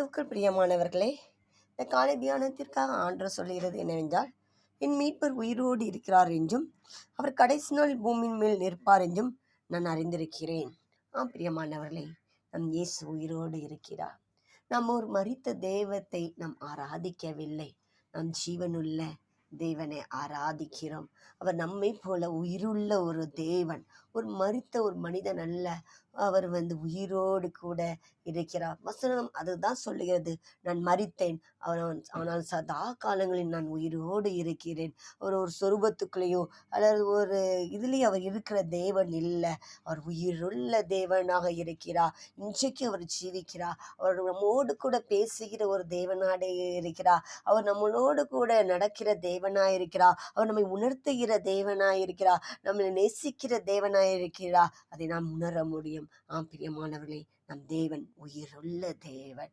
கிறிஸ்துவுக்குள் பிரியமானவர்களே, இந்த காலை தியானத்திற்காக ஆண்டவர் சொல்லுகிறது என்னவென்றால், என் மீட்பர் உயிரோடு இருக்கிறார் என்றும் அவர் கடைசி நாள் பூமியின் மேல் நிற்பார் என்றும் நான் அறிந்திருக்கிறேன். பிரியமானவர்களே, நம் இயேசு உயிரோடு இருக்கிறார். நாம் ஒரு மரித்த தெய்வத்தை நாம் ஆராதிக்கவில்லை, நம் ஜீவனுள்ள தேவனை ஆராதிக்கிறோம். அவர் நம்மை போல உயிருள்ள ஒரு தேவன், ஒரு மரித்த ஒரு மனிதன் அல்ல. அவர் உயிரோடு கூட இருக்கிறார். வசனம் அதுதான் சொல்லுகிறது, நான் மரித்தேன், ஆனால் சதா காலங்களில் நான் உயிரோடு இருக்கிறேன். அவர் ஒரு சொரூபத்துக்குள்ளேயோ அல்லது ஒரு இதுலேயும் அவர் இருக்கிற தேவன் இல்லை. அவர் உயிருள்ள தேவனாக இருக்கிறார். இன்றைக்கு அவர் ஜீவிக்கிறார். அவர் நம்மோடு கூட பேசுகிற ஒரு தேவனாக இருக்கிறார். அவர் நம்மளோடு கூட நடக்கிற தேவனாய் இருக்கிறார். அவர் நம்மை உணர்த்துகிற தேவனாய் இருக்கிறார். நம்மை நேசிக்கிற தேவனாய் இருக்கிறார். அதை நாம் உணர முடியும். பிரியமானவர்களே, நம் தேவன் உயிருள்ள தேவன்.